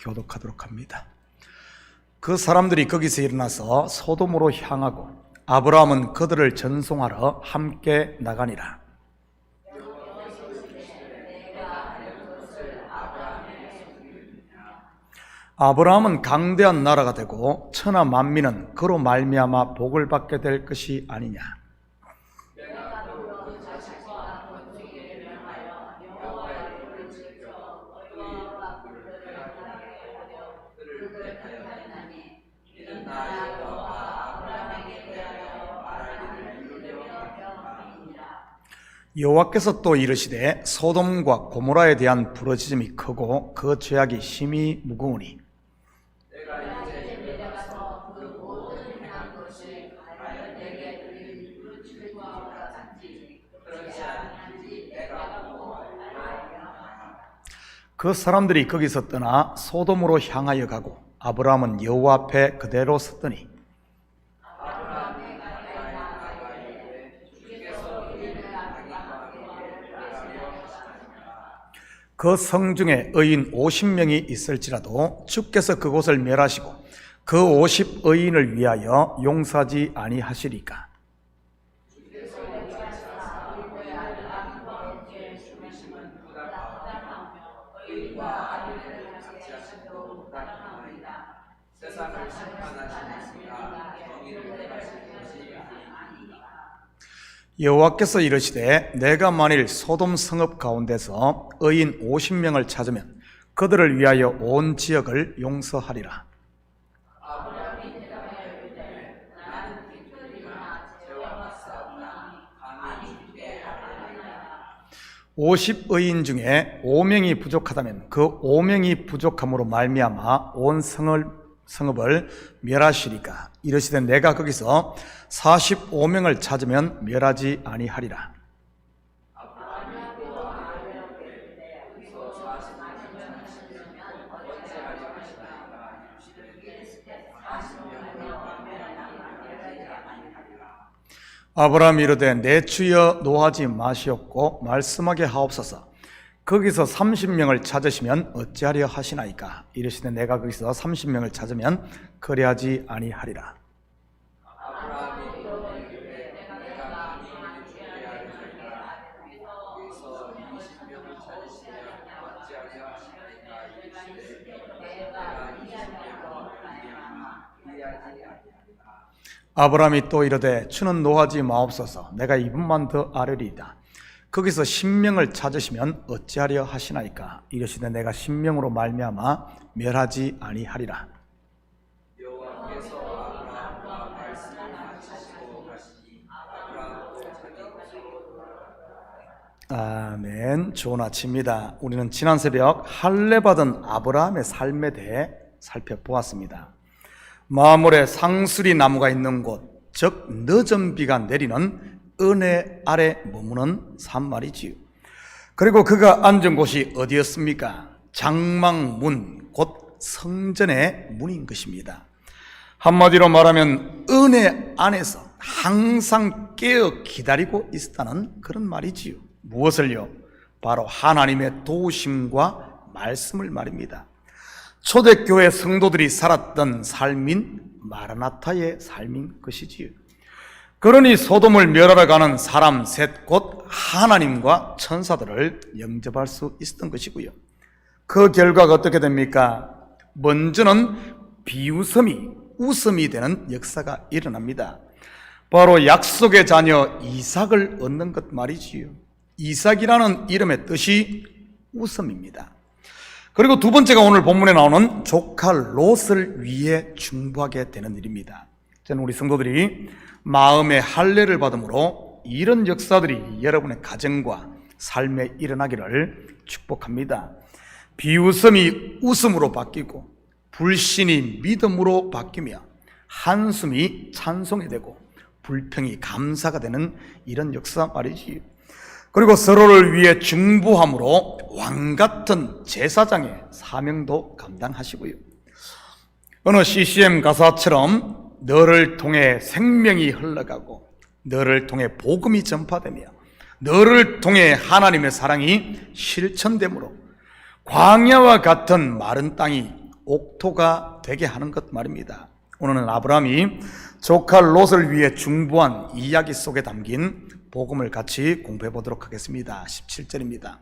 교독하도록 합니다. 그 사람들이 거기서 일어나서 소돔으로 향하고 아브라함은 그들을 전송하러 함께 나가니라. 아브라함은 강대한 나라가 되고 천하 만민은 그로 말미암아 복을 받게 될 것이 아니냐. 여호와께서 또 이르시되 소돔과 고모라에 대한 부르짖음이 크고 그 죄악이 심히 무거우니 내가 이제 내려가서 그 모든 행한 것을 과연 내게 들린 부르짖음과 같은지 그렇지 아니한지 내가 보고 알아야. 그 사람들이 거기서 떠나 소돔으로 향하여 가고 아브라함은 여호와 앞에 그대로 섰더니 그 성중에 의인 50명이 있을지라도 주께서 그곳을 멸하시고 그 50의인을 위하여 용서하지 아니하시리까. 여호와께서 이르시되 내가 만일 소돔 성읍 가운데서 의인 50명을 찾으면 그들을 위하여 온 지역을 용서하리라. 50의인 중에 5명이 부족하다면 그 5명이 부족함으로 말미암아 온 성읍을 멸하시리까. 이르시되 내가 거기서 45명을 찾으면 멸하지 아니하리라. 아브라함이 이르되 내 주여 노하지 마시옵고 말씀하게 하옵소서. 거기서 30명을 찾으시면 어찌하려 하시나이까. 이르시되 내가 거기서 30명을 찾으면 그리하지 아니하리라. 아브라함이 또 이르되 주는 노하지 마옵소서. 내가 이분만 더 아뢰리이다. 거기서 10명을 찾으시면 어찌하려 하시나이까. 이르시되 내가 10명으로 말미암아 멸하지 아니하리라. 여호와께서 아브라함과 말씀하시고 가시니 아멘. 좋은 아침입니다. 우리는 지난 새벽 할례받은 아브라함의 삶에 대해 살펴보았습니다. 마물에 상수리 나무가 있는 곳, 즉 늦은 비가 내리는 은혜 아래 머무는 삶 말이지요. 그리고 그가 앉은 곳이 어디였습니까? 장막문, 곧 성전의 문인 것입니다. 한마디로 말하면 은혜 안에서 항상 깨어 기다리고 있었다는 그런 말이지요. 무엇을요? 바로 하나님의 도우심과 말씀을 말입니다. 초대교회 성도들이 살았던 삶인 마라나타의 삶인 것이지요. 그러니 소돔을 멸하러 가는 사람 셋 곧 하나님과 천사들을 영접할 수 있었던 것이고요. 그 결과가 어떻게 됩니까? 먼저는 비웃음이 웃음이 되는 역사가 일어납니다. 바로 약속의 자녀 이삭을 얻는 것 말이지요. 이삭이라는 이름의 뜻이 웃음입니다. 그리고 두 번째가 오늘 본문에 나오는 조카 롯을 위해 중보하게 되는 일입니다. 저는 우리 성도들이 마음의 할례를 받음으로 이런 역사들이 여러분의 가정과 삶에 일어나기를 축복합니다. 비웃음이 웃음으로 바뀌고 불신이 믿음으로 바뀌며 한숨이 찬송이 되고 불평이 감사가 되는 이런 역사 말이지요. 그리고 서로를 위해 중보함으로 왕같은 제사장의 사명도 감당하시고요. 어느 CCM 가사처럼 너를 통해 생명이 흘러가고 너를 통해 복음이 전파되며 너를 통해 하나님의 사랑이 실천되므로 광야와 같은 마른 땅이 옥토가 되게 하는 것 말입니다. 오늘은 아브라함이 조카 롯을 위해 중보한 이야기 속에 담긴 복음을 같이 공부해 보도록 하겠습니다. 17절입니다.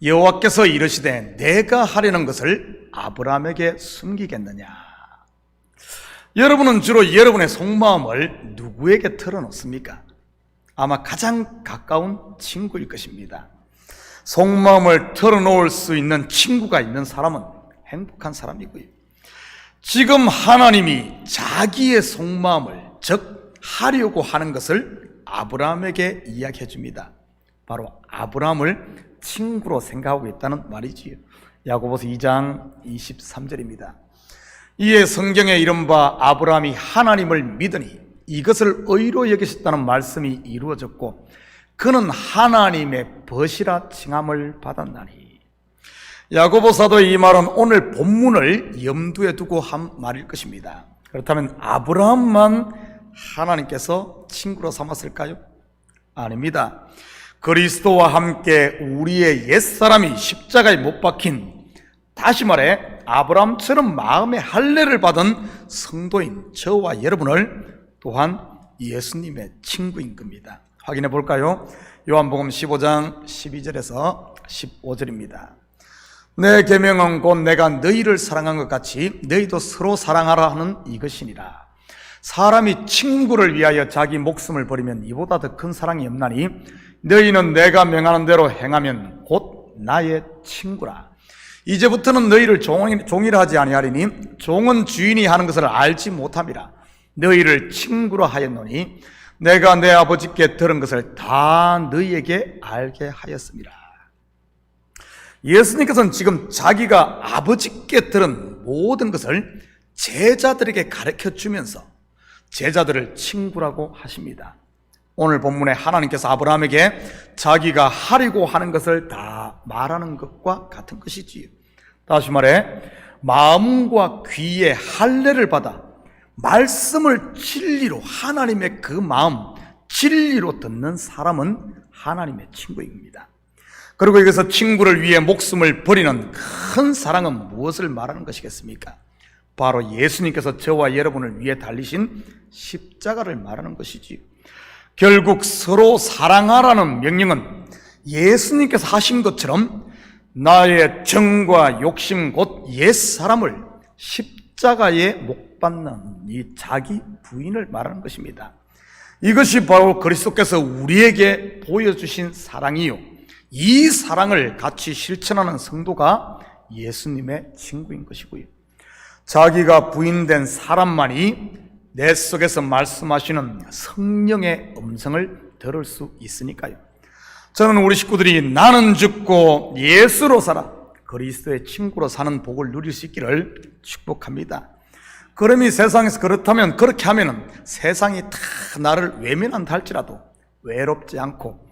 여호와께서 이르시되 내가 하려는 것을 아브라함에게 숨기겠느냐. 여러분은 주로 여러분의 속마음을 누구에게 털어놓습니까? 아마 가장 가까운 친구일 것입니다. 속마음을 털어놓을 수 있는 친구가 있는 사람은 행복한 사람이고요. 지금 하나님이 자기의 속마음을, 즉 하려고 하는 것을 아브라함에게 이야기해 줍니다. 바로 아브라함을 친구로 생각하고 있다는 말이지요. 야고보서 2장 23절입니다. 이에 성경에 이른바 아브라함이 하나님을 믿으니 이것을 의로 여기셨다는 말씀이 이루어졌고 그는 하나님의 벗이라 칭함을 받았나니. 야고보 사도의 이 말은 오늘 본문을 염두에 두고 한 말일 것입니다. 그렇다면 아브라함만 하나님께서 친구로 삼았을까요? 아닙니다. 그리스도와 함께 우리의 옛사람이 십자가에 못 박힌, 다시 말해 아브라함처럼 마음의 할례를 받은 성도인 저와 여러분을 또한 예수님의 친구인 겁니다. 확인해 볼까요? 요한복음 15장 12절에서 15절입니다. 내 계명은 곧 내가 너희를 사랑한 것 같이 너희도 서로 사랑하라 하는 이것이니라. 사람이 친구를 위하여 자기 목숨을 버리면 이보다 더 큰 사랑이 없나니 너희는 내가 명하는 대로 행하면 곧 나의 친구라. 이제부터는 너희를 종이라 하지 아니하리니 종은 주인이 하는 것을 알지 못함이라. 너희를 친구로 하였노니 내가 내 아버지께 들은 것을 다 너희에게 알게 하였습니다. 예수님께서는 지금 자기가 아버지께 들은 모든 것을 제자들에게 가르쳐 주면서 제자들을 친구라고 하십니다. 오늘 본문에 하나님께서 아브라함에게 자기가 하려고 하는 것을 다 말하는 것과 같은 것이지요. 다시 말해 마음과 귀의 할례를 받아 말씀을 진리로, 하나님의 그 마음 진리로 듣는 사람은 하나님의 친구입니다. 그리고 여기서 친구를 위해 목숨을 버리는 큰 사랑은 무엇을 말하는 것이겠습니까? 바로 예수님께서 저와 여러분을 위해 달리신 십자가를 말하는 것이지요. 결국 서로 사랑하라는 명령은 예수님께서 하신 것처럼 나의 정과 욕심 곧 옛사람을 십자가에 못 박는 이 자기 부인을 말하는 것입니다. 이것이 바로 그리스도께서 우리에게 보여주신 사랑이요, 이 사랑을 같이 실천하는 성도가 예수님의 친구인 것이고요. 자기가 부인된 사람만이 내 속에서 말씀하시는 성령의 음성을 들을 수 있으니까요. 저는 우리 식구들이 나는 죽고 예수로 살아 그리스도의 친구로 사는 복을 누릴 수 있기를 축복합니다. 그러니 세상에서 그렇다면, 그렇게 하면은 세상이 다 나를 외면한다 할지라도 외롭지 않고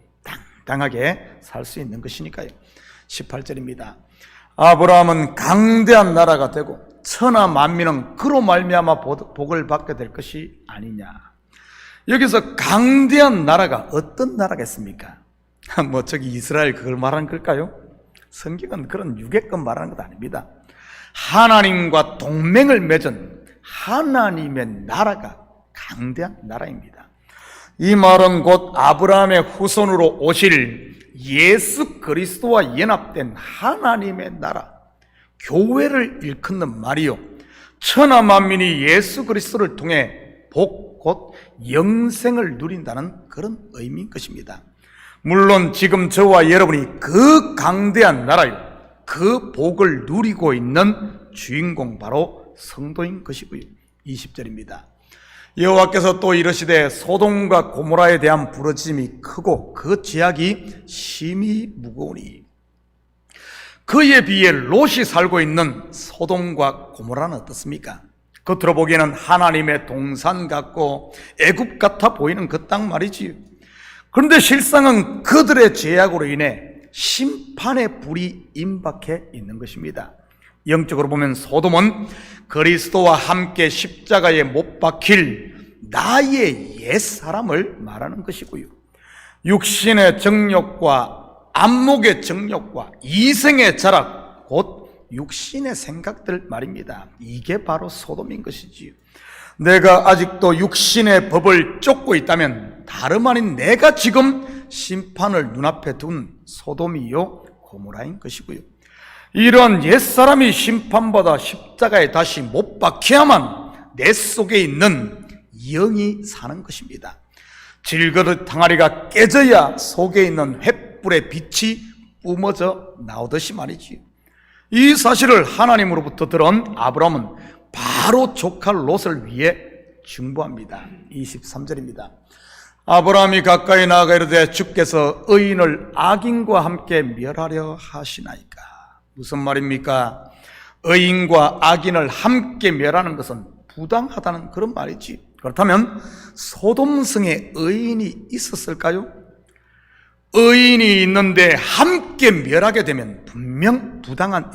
당당하게 살 수 있는 것이니까요. 18절입니다. 아브라함은 강대한 나라가 되고 천하 만민은 그로 말미암아 복을 받게 될 것이 아니냐. 여기서 강대한 나라가 어떤 나라겠습니까? 뭐 저기 이스라엘 그걸 말하는 걸까요? 성경은 그런 유괴권 말하는 것 아닙니다. 하나님과 동맹을 맺은 하나님의 나라가 강대한 나라입니다. 이 말은 곧 아브라함의 후손으로 오실 예수 그리스도와 연합된 하나님의 나라, 교회를 일컫는 말이요, 천하 만민이 예수 그리스도를 통해 복, 곧 영생을 누린다는 그런 의미인 것입니다. 물론 지금 저와 여러분이 그 강대한 나라요, 그 복을 누리고 있는 주인공 바로 성도인 것이고요. 20절입니다. 여호와께서 또 이르시되 소돔과 고모라에 대한 부르짖음이 크고 그 죄악이 심히 무거우니. 그에 비해 롯이 살고 있는 소돔과 고모라는 어떻습니까? 겉으로 보기에는 하나님의 동산 같고 애굽 같아 보이는 그 땅 말이지요. 그런데 실상은 그들의 죄악으로 인해 심판의 불이 임박해 있는 것입니다. 영적으로 보면 소돔은 그리스도와 함께 십자가에 못 박힐 나의 옛사람을 말하는 것이고요, 육신의 정욕과 안목의 정욕과 이생의 자락, 곧 육신의 생각들 말입니다. 이게 바로 소돔인 것이지요. 내가 아직도 육신의 법을 쫓고 있다면 다름 아닌 내가 지금 심판을 눈앞에 둔 소돔이요 고모라인 것이고요. 이런 옛사람이 심판받아 십자가에 다시 못 박혀야만 내 속에 있는 영이 사는 것입니다. 질그릇 항아리가 깨져야 속에 있는 횃불의 빛이 뿜어져 나오듯이 말이지요. 이 사실을 하나님으로부터 들은 아브라함은 바로 조카 롯을 위해 중보합니다. 23절입니다. 아브라함이 가까이 나아가 이르되 주께서 의인을 악인과 함께 멸하려 하시나이까. 무슨 말입니까? 의인과 악인을 함께 멸하는 것은 부당하다는 그런 말이지. 그렇다면 소돔성에 의인이 있었을까요? 의인이 있는데 함께 멸하게 되면 분명 부당한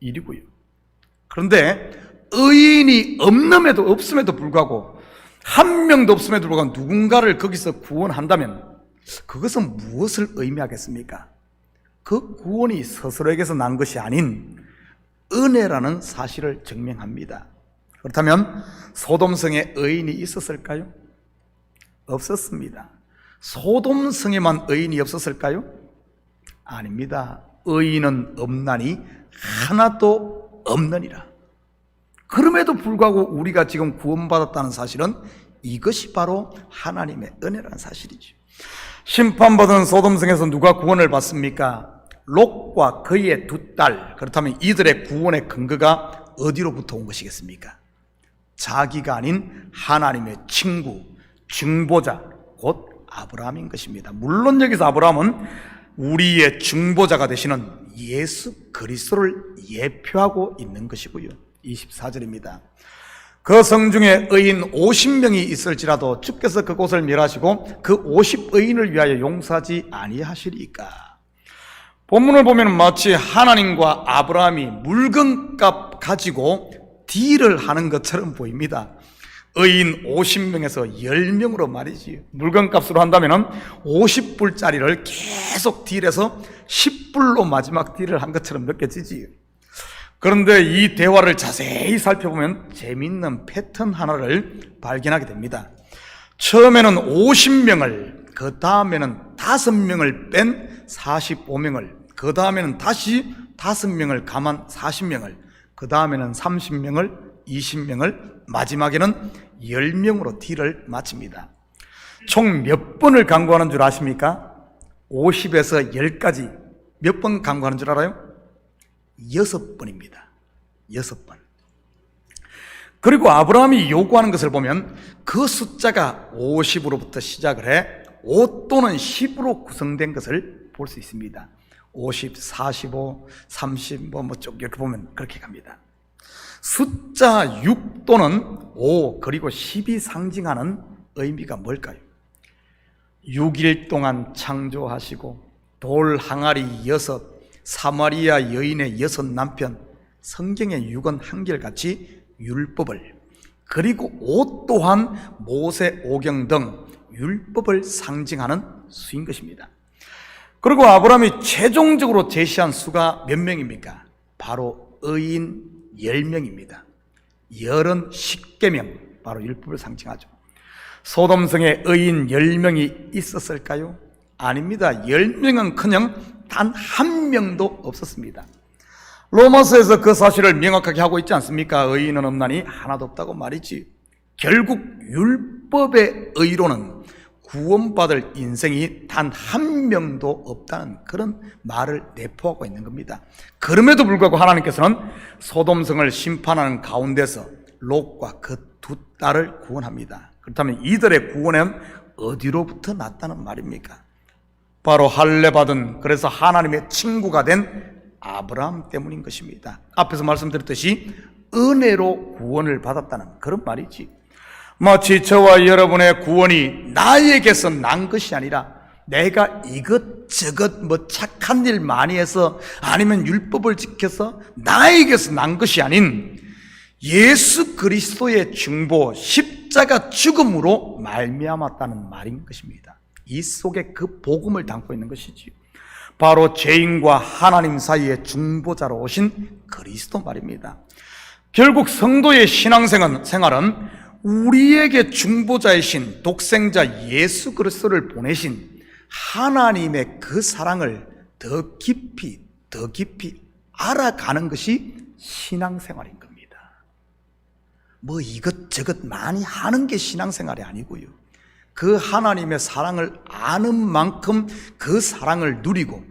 일이고요. 그런데 의인이 없음에도 불구하고 한 명도 없음에도 불구하고 누군가를 거기서 구원한다면 그것은 무엇을 의미하겠습니까? 그 구원이 스스로에게서 난 것이 아닌 은혜라는 사실을 증명합니다. 그렇다면 소돔성에 의인이 있었을까요? 없었습니다. 소돔성에만 의인이 없었을까요? 아닙니다. 의인은 없나니 하나도 없느니라. 그럼에도 불구하고 우리가 지금 구원받았다는 사실은 이것이 바로 하나님의 은혜라는 사실이죠. 심판받은 소돔성에서 누가 구원을 받습니까? 롯과 그의 두 딸. 그렇다면 이들의 구원의 근거가 어디로부터 온 것이겠습니까? 자기가 아닌 하나님의 친구, 중보자, 곧 아브라함인 것입니다. 물론 여기서 아브라함은 우리의 중보자가 되시는 예수 그리스도를 예표하고 있는 것이고요. 24절입니다. 그 성중에 의인 50명이 있을지라도 주께서 그곳을 멸하시고 그 50의인을 위하여 용서하지 아니하시리까. 본문을 보면 마치 하나님과 아브라함이 물건값 가지고 딜을 하는 것처럼 보입니다. 의인 50명에서 10명으로 말이지. 물건값으로 한다면 50불짜리를 계속 딜해서 10불로 마지막 딜을 한 것처럼 느껴지지. 그런데 이 대화를 자세히 살펴보면 재미있는 패턴 하나를 발견하게 됩니다. 처음에는 50명을, 그 다음에는 5명을 뺀 45명을, 그 다음에는 다시 5명을 감한 40명을, 그 다음에는 30명을, 20명을, 마지막에는 10명으로 딜을 마칩니다. 총 몇 번을 강구하는 줄 아십니까? 50에서 10까지 몇 번 강구하는 줄 알아요? 6번입니다. 6번. 그리고 아브라함이 요구하는 것을 보면 그 숫자가 50으로부터 시작을 해 5 또는 10으로 구성된 것을 볼 수 있습니다. 50, 45, 30, 쭉 이렇게 보면 그렇게 갑니다. 숫자 6 또는 5 그리고 10이 상징하는 의미가 뭘까요? 6일 동안 창조하시고 돌 항아리 6, 사마리아 여인의 6 남편, 성경의 6은 한결같이 율법을, 그리고 5 또한 모세 오경 등 율법을 상징하는 수인 것입니다. 그리고 아브라함이 최종적으로 제시한 수가 몇 명입니까? 바로 의인 10명입니다. 열은 10계명, 바로 율법을 상징하죠. 소돔성에 의인 10명이 있었을까요? 아닙니다. 10명은커녕 단 한 명도 없었습니다. 로마서에서 그 사실을 명확하게 하고 있지 않습니까? 의인은 없나니 하나도 없다고 말이지. 결국 율법의 의로는 구원받을 인생이 단 한 명도 없다는 그런 말을 내포하고 있는 겁니다. 그럼에도 불구하고 하나님께서는 소돔성을 심판하는 가운데서 롯과 그 두 딸을 구원합니다. 그렇다면 이들의 구원은 어디로부터 났다는 말입니까? 바로 할례받은, 그래서 하나님의 친구가 된 아브라함 때문인 것입니다. 앞에서 말씀드렸듯이 은혜로 구원을 받았다는 그런 말이지. 마치 저와 여러분의 구원이 나에게서 난 것이 아니라 내가 이것저것 착한 일 많이 해서 아니면 율법을 지켜서 나에게서 난 것이 아닌 예수 그리스도의 중보, 십자가 죽음으로 말미암았다는 말인 것입니다. 이 속에 그 복음을 담고 있는 것이지요. 바로 죄인과 하나님 사이의 중보자로 오신 그리스도 말입니다. 결국 성도의 신앙생활은 우리에게 중보자이신 독생자 예수 그리스도를 보내신 하나님의 그 사랑을 더 깊이 알아가는 것이 신앙생활인 겁니다. 뭐 이것저것 많이 하는 게 신앙생활이 아니고요. 그 하나님의 사랑을 아는 만큼 그 사랑을 누리고,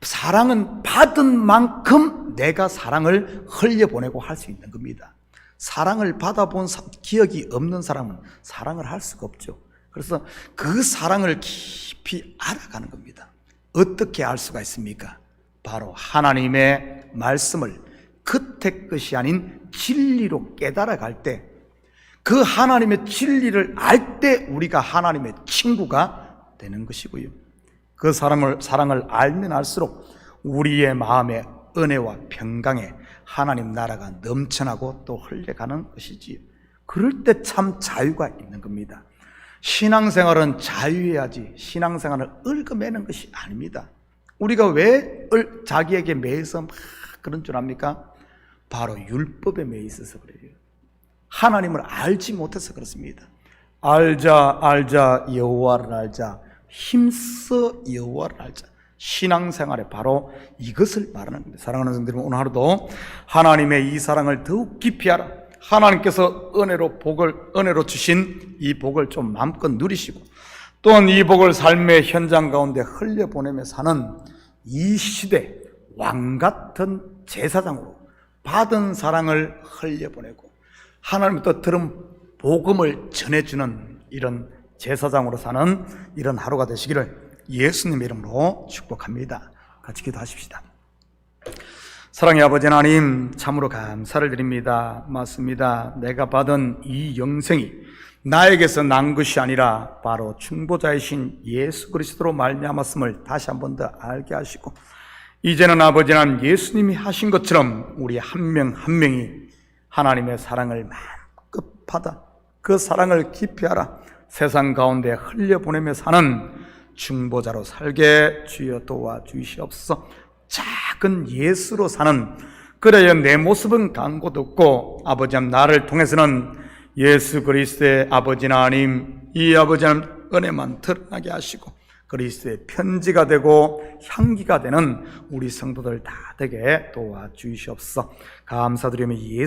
사랑은 받은 만큼 내가 사랑을 흘려보내고 할 수 있는 겁니다. 사랑을 받아본 기억이 없는 사람은 사랑을 할 수가 없죠. 그래서 그 사랑을 깊이 알아가는 겁니다. 어떻게 알 수가 있습니까? 바로 하나님의 말씀을 겉의 것이 아닌 진리로 깨달아갈 때, 그 하나님의 진리를 알 때 우리가 하나님의 친구가 되는 것이고요. 그 사랑을 알면 알수록 우리의 마음에 은혜와 평강에 하나님 나라가 넘쳐나고 또 흘려가는 것이지요. 그럴 때 참 자유가 있는 겁니다. 신앙생활은 자유해야지 신앙생활을 얽어매는 것이 아닙니다. 우리가 왜 자기에게 매여서 막 그런 줄 압니까? 바로 율법에 매여 있어서 그래요. 하나님을 알지 못해서 그렇습니다. 알자 여호와를 알자, 힘써 여호와를 알자. 신앙생활에 바로 이것을 말하는 겁니다. 사랑하는 성도들, 오늘 하루도 하나님의 이 사랑을 더욱 깊이 알아, 하나님께서 은혜로 주신 이 복을 좀 마음껏 누리시고, 또한 이 복을 삶의 현장 가운데 흘려보내며 사는 이 시대 왕같은 제사장으로 받은 사랑을 흘려보내고 하나님부터 들은 복음을 전해주는 이런 제사장으로 사는 이런 하루가 되시기를 예수님의 이름으로 축복합니다. 같이 기도하십시다. 사랑의 아버지 하나님, 참으로 감사를 드립니다. 맞습니다. 내가 받은 이 영생이 나에게서 난 것이 아니라 바로 중보자이신 예수 그리스도로 말미암았음을 다시 한 번 더 알게 하시고, 이제는 아버지 하나님, 예수님이 하신 것처럼 우리 한 명 한 명이 하나님의 사랑을 마음껏 받아 그 사랑을 깊이 알아 세상 가운데 흘려보내며 사는 중보자로 살게 주여 도와주시옵소서. 작은 예수로 사는, 그래야 내 모습은 간 곳 없고 아버지 하나님, 나를 통해서는 예수 그리스도의 아버지 하나님, 이 아버지 하나님 은혜만 드러나게 하시고 그리스도의 편지가 되고 향기가 되는 우리 성도들 다 되게 도와주시옵소서. 감사드리며 예수